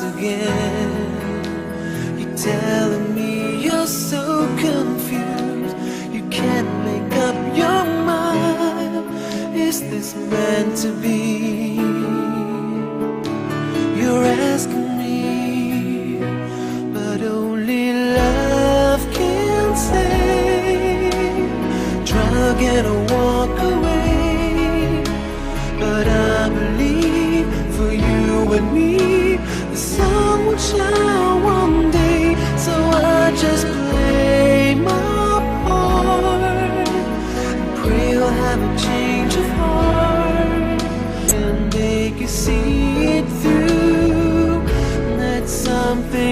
again. You're telling me you're so confused, you can't make up your mind. Is this meant to be? You're asking me, but only love can say. Drug and a walk away, but I believe for you and me the sun will shine one day. So I just play my part and pray you'll have a change of heart and make you see it through. That's something